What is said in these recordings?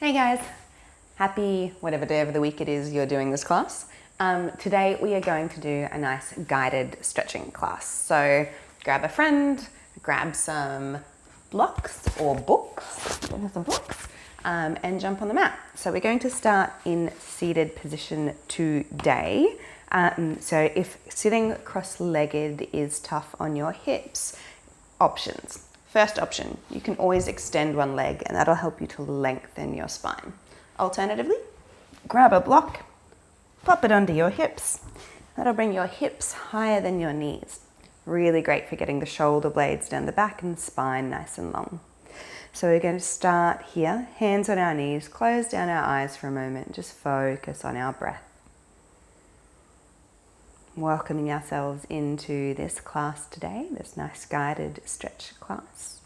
Hey guys, happy whatever day of the week it is you're doing this class. Today we are going to do a nice guided stretching class. So grab a friend, grab some blocks or books, and jump on the mat. So we're going to start in seated position today. So if sitting cross-legged is tough on your hips, options. First option, you can always extend one leg and that'll help you to lengthen your spine. Alternatively, grab a block, pop it under your hips. That'll bring your hips higher than your knees. Really great for getting the shoulder blades down the back and spine nice and long. So we're going to start here, hands on our knees, close down our eyes for a moment, just focus on our breath. Welcoming ourselves into this class today, this nice guided stretch class.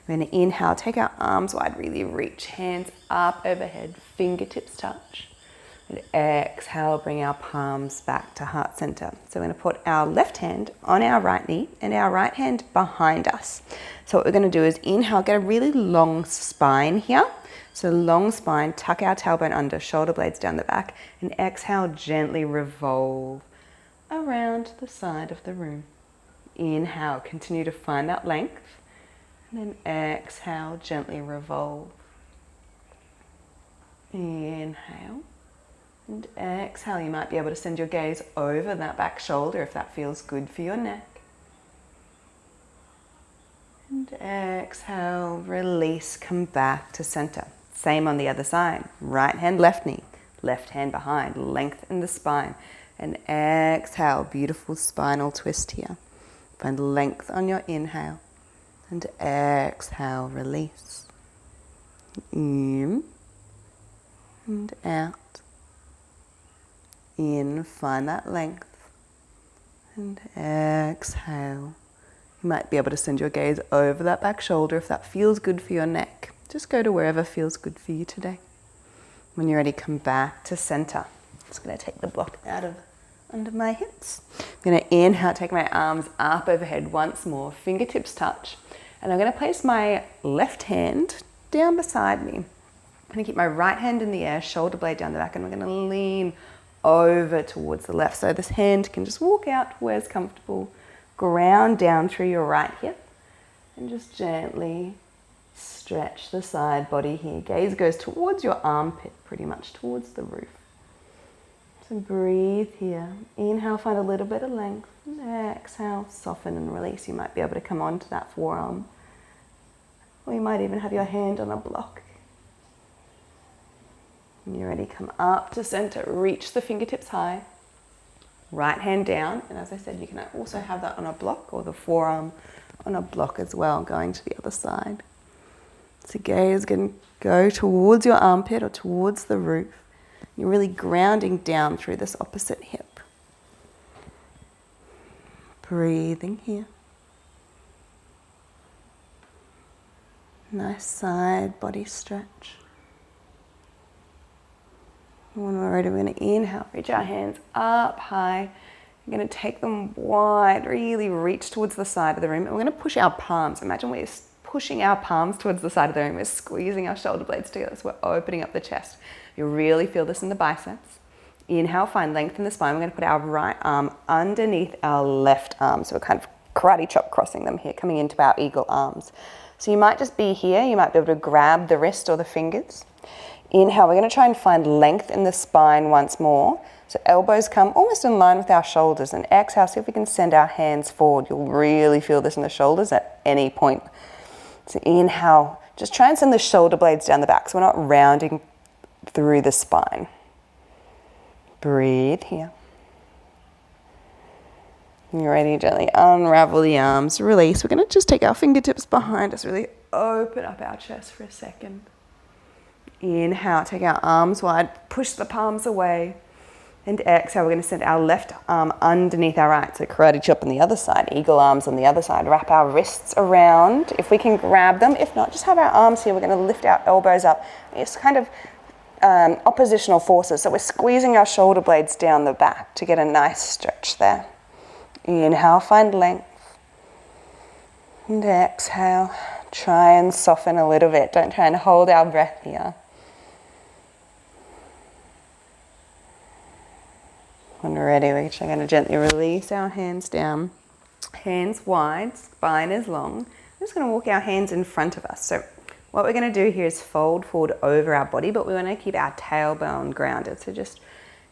We're going to inhale, take our arms wide, really reach, hands up overhead, fingertips touch. And exhale, bring our palms back to heart center. So we're going to put our left hand on our right knee and our right hand behind us. So what we're going to do is inhale, get a really long spine here. So long spine, tuck our tailbone under, shoulder blades down the back, and exhale, gently revolve around the side of the room. Inhale, continue to find that length, and then exhale, gently revolve. Inhale, and exhale. You might be able to send your gaze over that back shoulder if that feels good for your neck. And exhale, release, come back to center. Same on the other side. Right hand, left knee, left hand behind, lengthen the spine. And exhale, beautiful spinal twist here. Find length on your inhale. And exhale, release. In and out. In, find that length. And exhale. You might be able to send your gaze over that back shoulder if that feels good for your neck. Just go to wherever feels good for you today. When you're ready, come back to center. Just going to take the block out of under my hips. I'm going to inhale, take my arms up overhead once more, fingertips touch. And I'm going to place my left hand down beside me. I'm going to keep my right hand in the air, shoulder blade down the back, and we're going to lean over towards the left. So this hand can just walk out where's comfortable, ground down through your right hip, and just gently stretch the side body here. Gaze goes towards your armpit, pretty much towards the roof. So breathe here. Inhale, find a little bit of length. And exhale, soften and release. You might be able to come onto that forearm. Or you might even have your hand on a block. When you're ready, come up to center. Reach the fingertips high. Right hand down. And as I said, you can also have that on a block or the forearm on a block as well, going to the other side. So gaze can go towards your armpit or towards the roof. You're really grounding down through this opposite hip. Breathing here. Nice side body stretch. When we're ready, we're going to inhale, reach our hands up high. We're going to take them wide, really reach towards the side of the room. And we're going to push our palms. Imagine we're pushing our palms towards the side of the room. We're squeezing our shoulder blades together, so we're opening up the chest. You really feel this in the biceps. Inhale, find length in the spine. We're going to put our right arm underneath our left arm. So we're kind of karate chop crossing them here, coming into our eagle arms. So you might just be here. You might be able to grab the wrist or the fingers. Inhale, we're going to try and find length in the spine once more. So elbows come almost in line with our shoulders. And exhale, see if we can send our hands forward. You'll really feel this in the shoulders at any point. So inhale, just try and send the shoulder blades down the back so we're not rounding through the spine. Breathe here. When you're ready, gently unravel the arms, release. We're going to just take our fingertips behind us, really open up our chest for a second. Inhale, take our arms wide, push the palms away. And exhale, we're going to send our left arm underneath our right. So karate chop on the other side, eagle arms on the other side. Wrap our wrists around if we can grab them. If not, just have our arms here. We're going to lift our elbows up. It's kind of oppositional forces. So we're squeezing our shoulder blades down the back to get a nice stretch there. Inhale, find length. And exhale, try and soften a little bit. Don't try and hold our breath here. When we're ready, we're just going to gently release our hands down. Hands wide, spine is long. We're just going to walk our hands in front of us. So what we're going to do here is fold forward over our body, but we want to keep our tailbone grounded. So just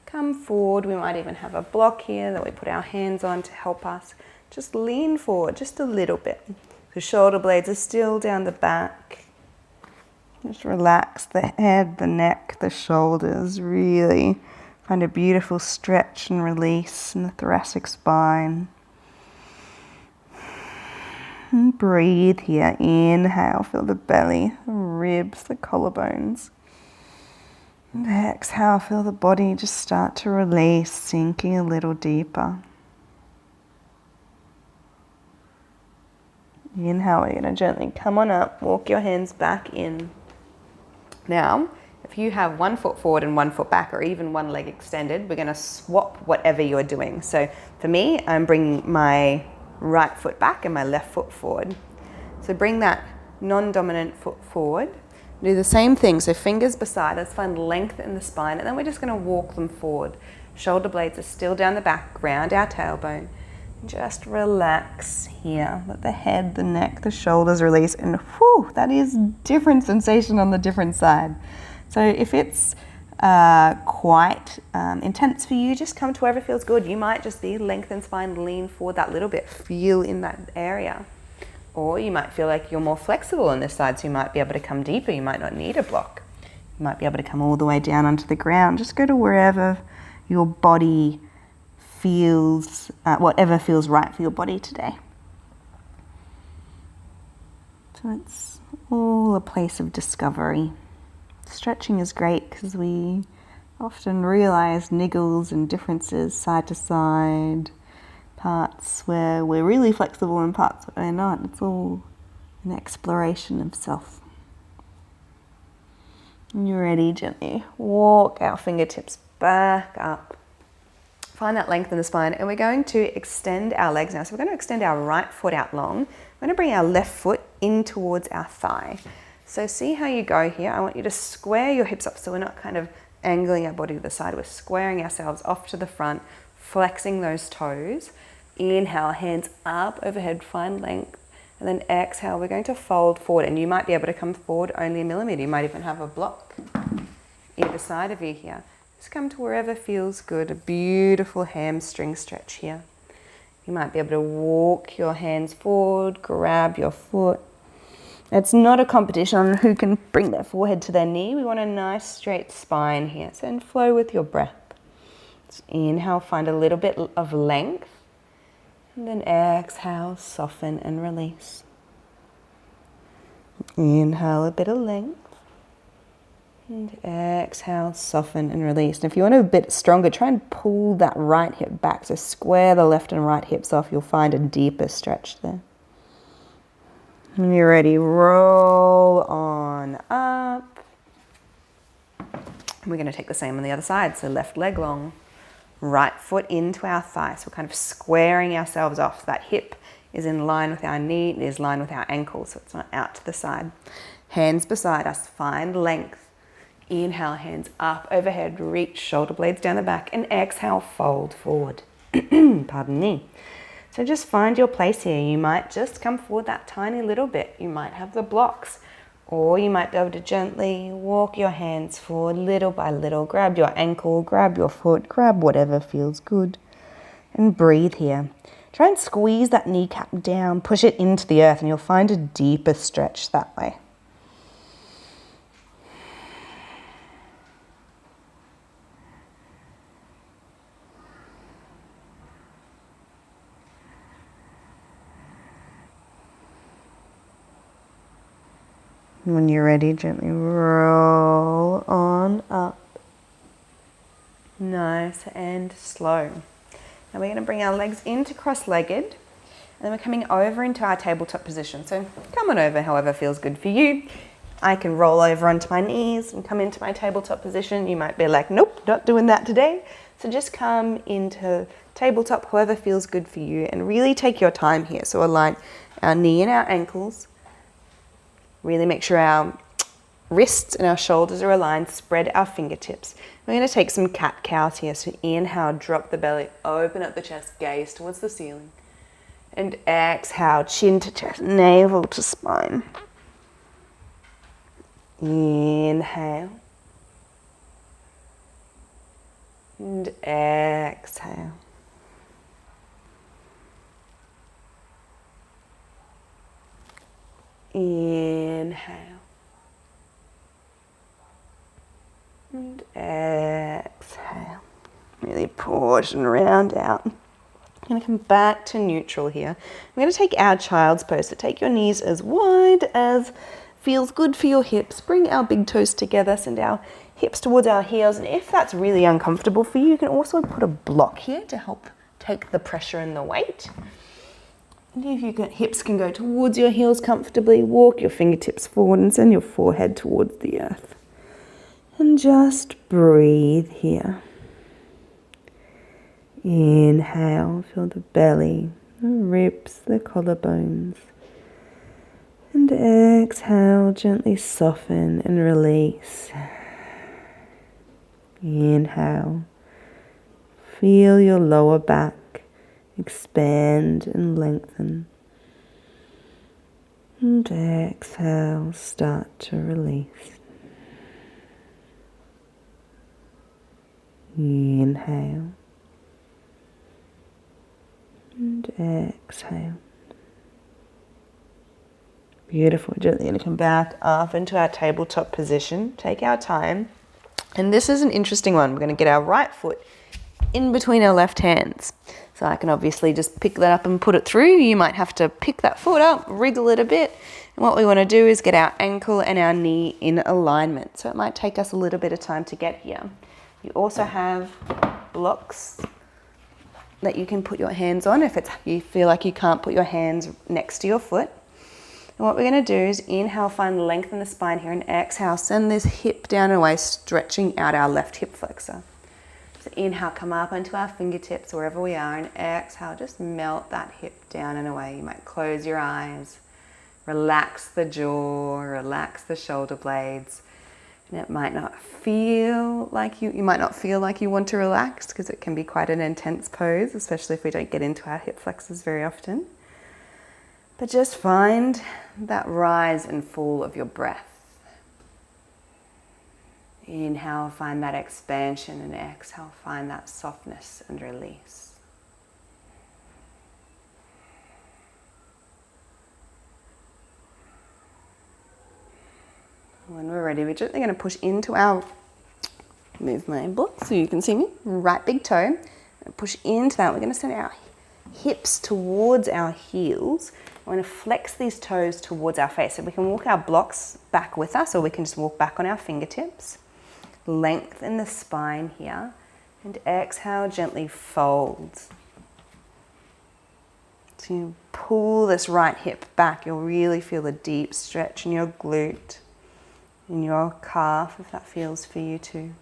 come forward. We might even have a block here that we put our hands on to help us. Just lean forward just a little bit. The shoulder blades are still down the back. Just relax the head, the neck, the shoulders. Really find a beautiful stretch and release in the thoracic spine. And breathe here. Inhale, feel the belly, the ribs, the collarbones. And exhale, feel the body just start to release, sinking a little deeper. Inhale, we're going to gently come on up, walk your hands back in. Now, if you have 1 foot forward and 1 foot back, or even one leg extended, we're going to swap whatever you're doing. So for me, I'm bringing my right foot back and my left foot forward. So bring that non-dominant foot forward. Do the same thing, so fingers beside us, find length in the spine, and then we're just going to walk them forward. Shoulder blades are still down the back, ground our tailbone. Just relax here. Let the head, the neck, the shoulders release, and whew, that is different sensation on the different side. So if it's quite intense for you, just come to wherever feels good. You might just be lengthen spine, lean forward that little bit, feel in that area. Or you might feel like you're more flexible on this side, so you might be able to come deeper. You might not need a block. You might be able to come all the way down onto the ground. Just go to wherever your body feels, whatever feels right for your body today. So it's all a place of discovery. Stretching is great because we often realize niggles and differences side to side, parts where we're really flexible and parts where we're not. It's all an exploration of self. When you're ready, gently walk our fingertips back up. Find that length in the spine, and we're going to extend our legs now. So we're going to extend our right foot out long. We're going to bring our left foot in towards our thigh. So see how you go here. I want you to square your hips up so we're not kind of angling our body to the side. We're squaring ourselves off to the front, flexing those toes. Inhale, hands up overhead, find length. And then exhale, we're going to fold forward. And you might be able to come forward only a millimeter. You might even have a block either side of you here. Just come to wherever feels good. A beautiful hamstring stretch here. You might be able to walk your hands forward, grab your foot. It's not a competition on who can bring their forehead to their knee. We want a nice straight spine here. So and flow with your breath. Just inhale, find a little bit of length. And then exhale, soften and release. Inhale, a bit of length. And exhale, soften and release. And if you want a bit stronger, try and pull that right hip back. So square the left and right hips off. You'll find a deeper stretch there. When you're ready, roll on up. We're going to take the same on the other side. So left leg long, right foot into our thigh. So we're kind of squaring ourselves off. So that hip is in line with our knee, it is in line with our ankle, so it's not out to the side. Hands beside us, find length. Inhale, hands up overhead, reach shoulder blades down the back, and exhale, fold forward. Pardon me. So just find your place here. You might just come forward that tiny little bit. You might have the blocks, or you might be able to gently walk your hands forward little by little. Grab your ankle, grab your foot, grab whatever feels good, and breathe here. Try and squeeze that kneecap down, push it into the earth, and you'll find a deeper stretch that way. When you're ready, gently roll on up. Nice and slow. Now we're going to bring our legs into cross-legged, and then we're coming over into our tabletop position. So come on over however feels good for you. I can roll over onto my knees and come into my tabletop position. You might be like, nope, not doing that today. So just come into tabletop, however feels good for you, and really take your time here. So align our knee and our ankles. Really make sure our wrists and our shoulders are aligned, spread our fingertips. We're going to take some cat-cows here. So inhale, drop the belly, open up the chest, gaze towards the ceiling. And exhale, chin to chest, navel to spine. Inhale. And exhale. Inhale. And exhale. Really pause and round out. I'm going to come back to neutral here. We're going to take our child's pose. So take your knees as wide as feels good for your hips. Bring our big toes together. Send our hips towards our heels. And if that's really uncomfortable for you, you can also put a block here to help take the pressure and the weight. And if your hips can go towards your heels comfortably, walk your fingertips forward and send your forehead towards the earth. And just breathe here. Inhale, feel the belly, the ribs, the collarbones. And exhale, gently soften and release. Inhale, feel your lower back expand and lengthen. And exhale, start to release. Inhale. And exhale. Beautiful. Gently going to come back up into our tabletop position. Take our time. And this is an interesting one. We're going to get our right foot in between our left hands. So I can obviously just pick that up and put it through. You might have to pick that foot up, wriggle it a bit. And what we want to do is get our ankle and our knee in alignment. So it might take us a little bit of time to get here. You also have blocks that you can put your hands on if you feel like you can't put your hands next to your foot. And what we're going to do is inhale, find length in the spine here, and exhale, send this hip down and away, stretching out our left hip flexor. So inhale, come up onto our fingertips wherever we are, and exhale, just melt that hip down and away. You might close your eyes, relax the jaw, relax the shoulder blades. And it might not feel like you might not feel like you want to relax because it can be quite an intense pose, especially if we don't get into our hip flexors very often. But just find that rise and fall of your breath. Inhale, find that expansion, and exhale, find that softness and release. When we're ready, we're gently going to push into our, move my block so you can see me, right big toe, push into that. We're going to send our hips towards our heels. We're going to flex these toes towards our face. So we can walk our blocks back with us, or we can just walk back on our fingertips. Lengthen the spine here, and exhale, gently fold. So you pull this right hip back, you'll really feel a deep stretch in your glute, in your calf, if that feels for you too.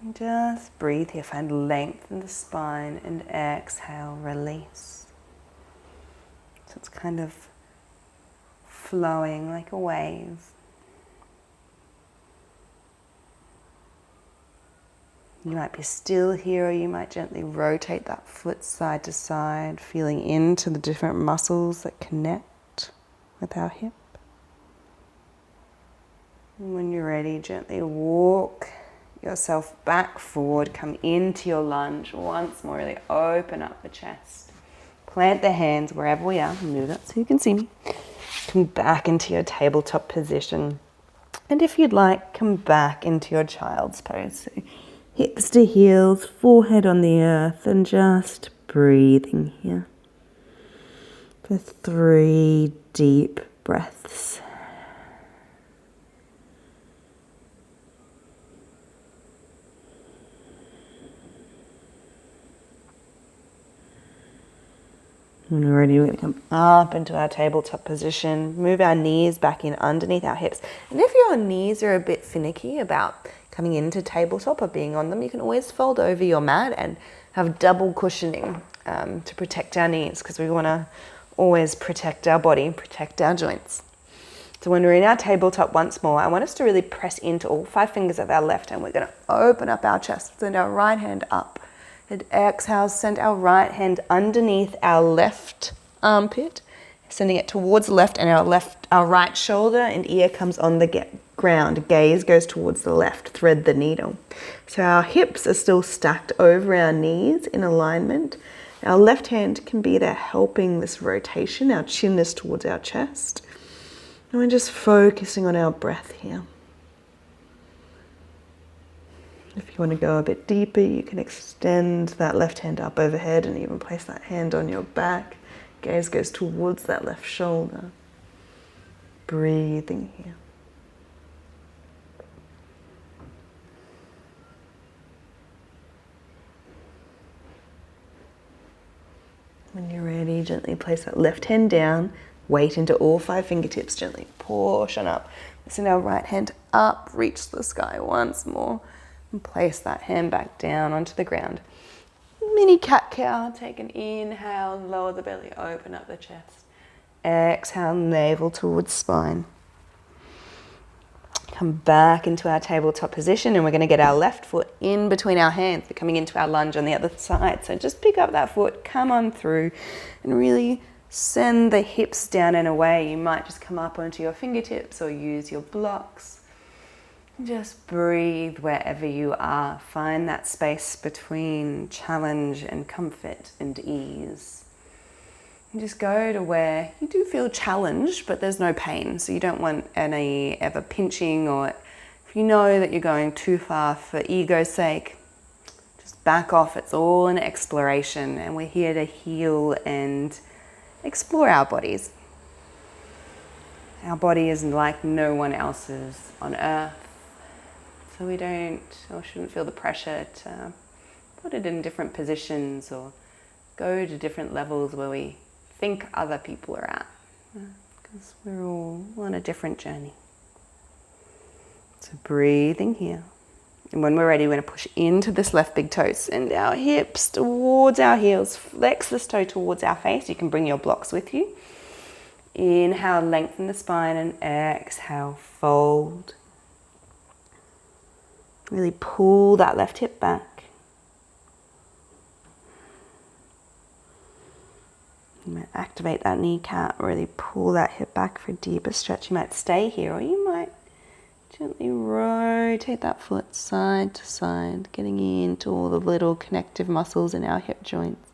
And just breathe here, find length in the spine, and exhale, release. So it's kind of flowing like a wave. You might be still here, or you might gently rotate that foot side to side, feeling into the different muscles that connect with our hip. And when you're ready, gently walk yourself back forward, come into your lunge once more, really open up the chest. Plant the hands wherever we are, move that so you can see me. Come back into your tabletop position. And if you'd like, come back into your child's pose. So hips to heels, forehead on the earth, and just breathing here for 3 deep breaths. When we're ready, we're going to come up into our tabletop position, move our knees back in underneath our hips. And if your knees are a bit finicky about coming into tabletop or being on them, you can always fold over your mat and have double cushioning to protect our knees, because we want to always protect our body, protect our joints. So when we're in our tabletop once more, I want us to really press into all 5 fingers of our left hand. We're going to open up our chest, send our right hand up. And exhale, send our right hand underneath our left armpit, sending it towards the left, and our right shoulder and ear comes on the ground. Gaze goes towards the left, thread the needle. So our hips are still stacked over our knees in alignment. Our left hand can be there helping this rotation. Our chin is towards our chest. And we're just focusing on our breath here. If you want to go a bit deeper, you can extend that left hand up overhead and even place that hand on your back. Gaze goes towards that left shoulder. Breathing here. When you're ready, gently place that left hand down. Weight into all 5 fingertips. Gently portion up. Send our right hand up. Reach the sky once more. And place that hand back down onto the ground. Mini cat-cow. Take an inhale. Lower the belly. Open up the chest. Exhale. Navel towards spine. Come back into our tabletop position, and we're going to get our left foot in between our hands. We're coming into our lunge on the other side. So just pick up that foot, come on through, and really send the hips down and away. You might just come up onto your fingertips or use your blocks. Just breathe wherever you are. Find that space between challenge and comfort and ease. And just go to where you do feel challenged, but there's no pain. So you don't want any ever pinching, or if you know that you're going too far for ego's sake, just back off. It's all an exploration, and we're here to heal and explore our bodies. Our body is like no one else's on earth. So we don't or shouldn't feel the pressure to put it in different positions or go to different levels where we think other people are at, because we're all on a different journey. So breathing here. And when we're ready, we're going to push into this left big toe. Send our hips towards our heels. Flex this toe towards our face. You can bring your blocks with you. Inhale, lengthen the spine, and exhale, fold. Really pull that left hip back. You might activate that kneecap, really pull that hip back for a deeper stretch. You might stay here, or you might gently rotate that foot side to side, getting into all the little connective muscles in our hip joints.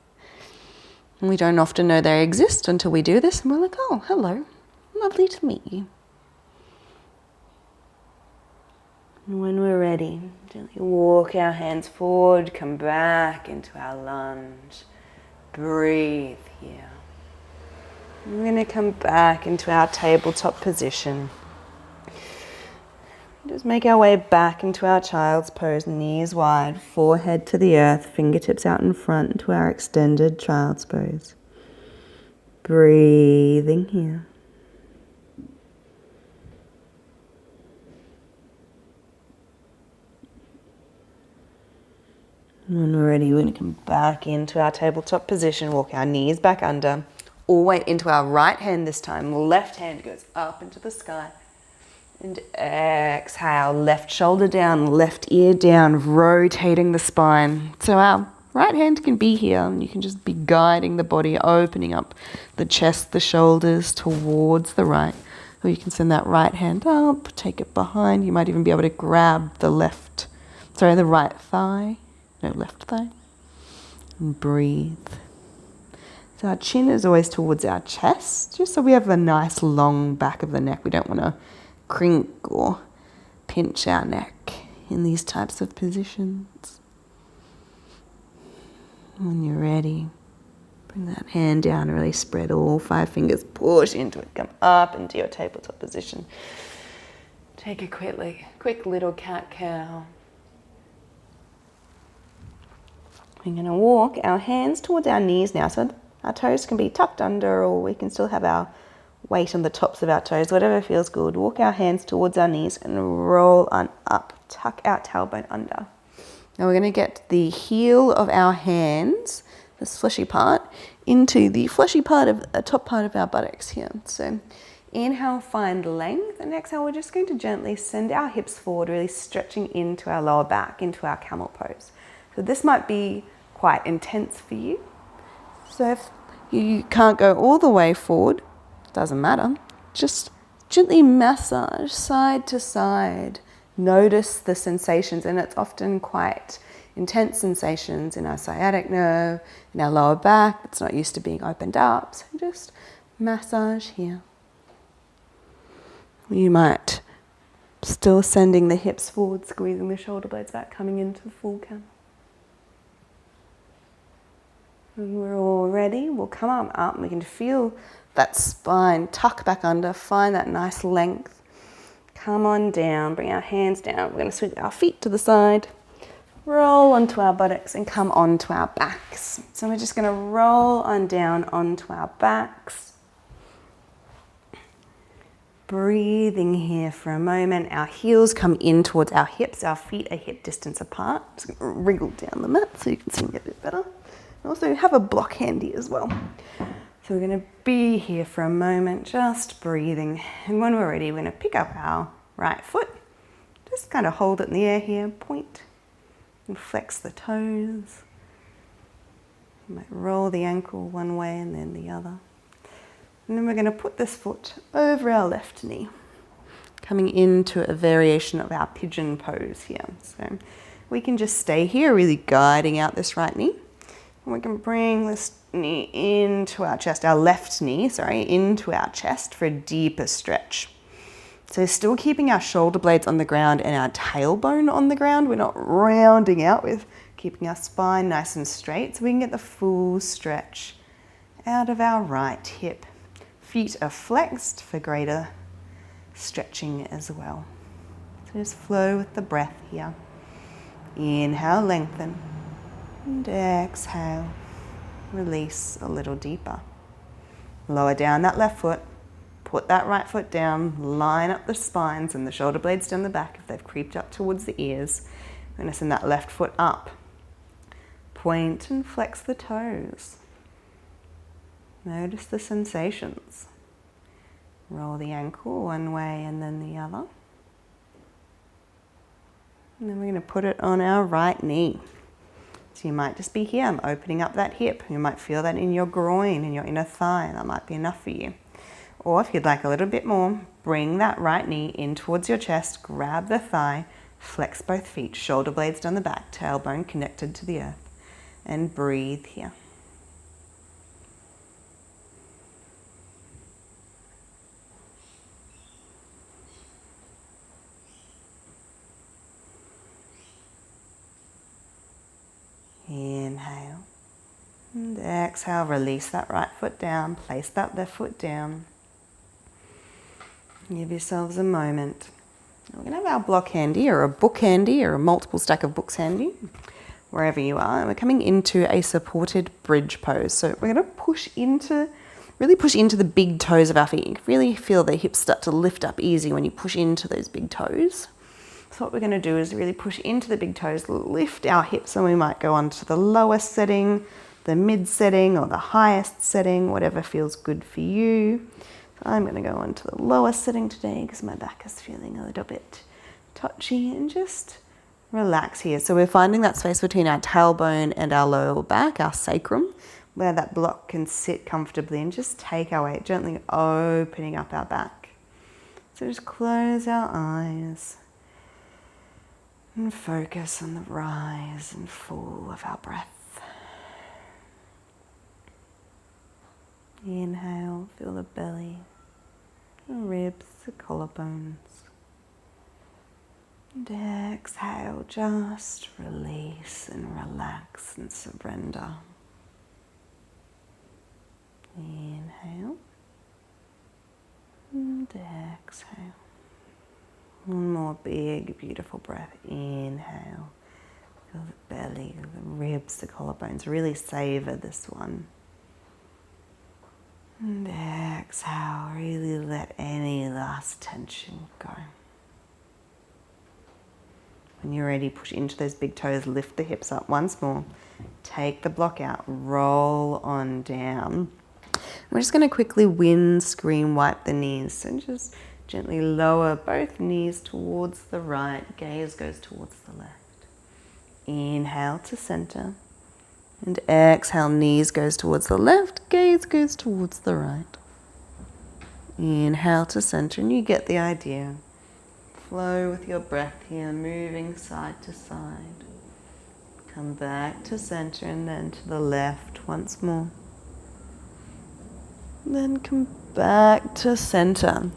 And we don't often know they exist until we do this, and we're like, oh, hello, lovely to meet you. And when we're ready, gently walk our hands forward, come back into our lunge. Breathe here. We're going to come back into our tabletop position. Just make our way back into our child's pose, knees wide, forehead to the earth, fingertips out in front into our extended child's pose. Breathing here. When we're ready, we're going to come back into our tabletop position, walk our knees back under, all weight into our right hand this time. Left hand goes up into the sky. And exhale, left shoulder down, left ear down, rotating the spine. So our right hand can be here, and you can just be guiding the body, opening up the chest, the shoulders towards the right. Or you can send that right hand up, take it behind. You might even be able to grab the right thigh. No, left thigh. And breathe. So our chin is always towards our chest, just so we have a nice long back of the neck. We don't want to crink or pinch our neck in these types of positions. When you're ready, bring that hand down and really spread all 5 fingers. Push into it. Come up into your tabletop position. Take a quick little cat-cow. We're going to walk our hands towards our knees now. So our toes can be tucked under, or we can still have our weight on the tops of our toes, whatever feels good. Walk our hands towards our knees and roll on up. Tuck our tailbone under. Now we're going to get the heel of our hands, this fleshy part, into the fleshy part of the top part of our buttocks here. So Inhale, find length, and exhale, we're just going to gently send our hips forward, really stretching into our lower back, into our camel pose. So this might be quite intense for you. So if you can't go all the way forward, doesn't matter, just gently massage side to side. Notice the sensations, and it's often quite intense sensations in our sciatic nerve, in our lower back. It's not used to being opened up. So just massage here. You might still sending the hips forward, squeezing the shoulder blades back, coming into full camel. When we're all ready, we'll come up and we can feel that spine tuck back under, find that nice length. Come on down, bring our hands down. We're going to swing our feet to the side, roll onto our buttocks and come onto our backs. So we're just going to roll on down onto our backs. Breathing here for a moment. Our heels come in towards our hips. Our feet are hip distance apart. Just going to wriggle down the mat so you can see me a bit better. Also have a block handy as well. So we're going to be here for a moment, just breathing. And when we're ready, we're going to pick up our right foot. Just kind of hold it in the air here, point and flex the toes. You might roll the ankle one way and then the other. And then we're going to put this foot over our left knee, coming into a variation of our pigeon pose here. So we can just stay here, really guiding out this right knee. And we can bring this knee into our chest, our left knee, into our chest for a deeper stretch. So still keeping our shoulder blades on the ground and our tailbone on the ground. We're not rounding out, with keeping our spine nice and straight so we can get the full stretch out of our right hip. Feet are flexed for greater stretching as well. So just flow with the breath here. Inhale, lengthen. And exhale, release a little deeper. Lower down that left foot, put that right foot down, line up the spines and the shoulder blades down the back if they've creeped up towards the ears. We're going to send that left foot up. Point and flex the toes. Notice the sensations. Roll the ankle one way and then the other. And then we're going to put it on our right knee. So you might just be here, I'm opening up that hip. You might feel that in your groin, in your inner thigh. That might be enough for you. Or if you'd like a little bit more, bring that right knee in towards your chest, grab the thigh, flex both feet, shoulder blades down the back, tailbone connected to the earth, and breathe here. Inhale and exhale, release that right foot down, place that left foot down. Give yourselves a moment. We're going to have our block handy or a book handy or a multiple stack of books handy, wherever you are. And we're coming into a supported bridge pose. So we're going to really push into the big toes of our feet. You can really feel the hips start to lift up easy when you push into those big toes. So what we're going to do is really push into the big toes, lift our hips, and we might go on to the lowest setting, the mid setting, or the highest setting, whatever feels good for you. So I'm going to go on to the lowest setting today because my back is feeling a little bit touchy, and just relax here. So we're finding that space between our tailbone and our lower back, our sacrum, where that block can sit comfortably, and just take our weight, gently opening up our back. So just close our eyes and focus on the rise and fall of our breath. Inhale, feel the belly, the ribs, the collarbones. And exhale, just release and relax and surrender. Inhale and exhale. One more big, beautiful breath. Inhale. Feel the belly, the ribs, the collarbones. Really savor this one. And exhale. Really let any last tension go. When you're ready, push into those big toes. Lift the hips up once more. Take the block out. Roll on down. We're just going to quickly windscreen wipe the knees. So just gently lower both knees towards the right. Gaze goes towards the left. Inhale to center. And exhale, knees goes towards the left. Gaze goes towards the right. Inhale to center, and you get the idea. Flow with your breath here, moving side to side. Come back to center and then to the left once more. Then come back to center.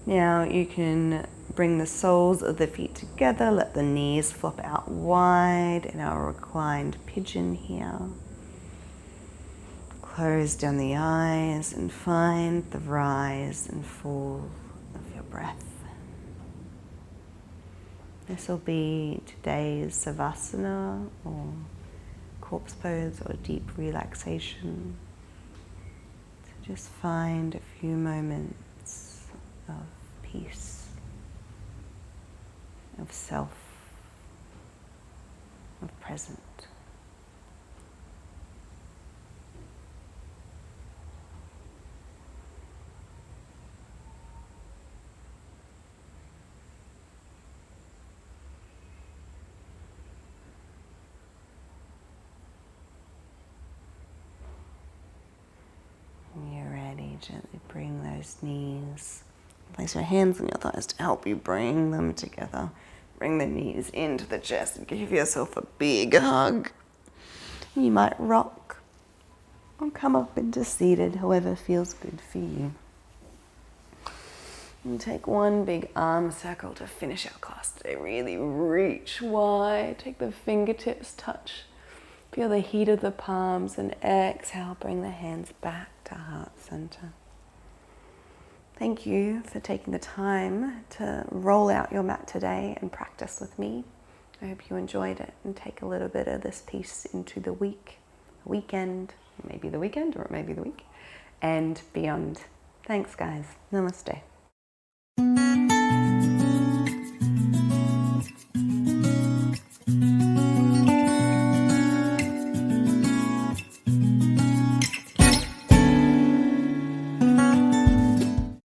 Now you can bring the soles of the feet together, let the knees flop out wide in our reclined pigeon here. Close down the eyes and find the rise and fall of your breath. This will be today's savasana or corpse pose or deep relaxation. So just find a few moments of peace, of self, of present. When you're ready, gently bring those knees. Place your hands on your thighs to help you bring them together. Bring the knees into the chest and give yourself a big hug. You might rock or come up into seated, however feels good for you. And take one big arm circle to finish our class today. Really reach wide. Take the fingertips touch. Feel the heat of the palms, and exhale, bring the hands back to heart center. Thank you for taking the time to roll out your mat today and practice with me. I hope you enjoyed it and take a little bit of this piece into the weekend, maybe the weekend or maybe the week, and beyond. Thanks guys. Namaste.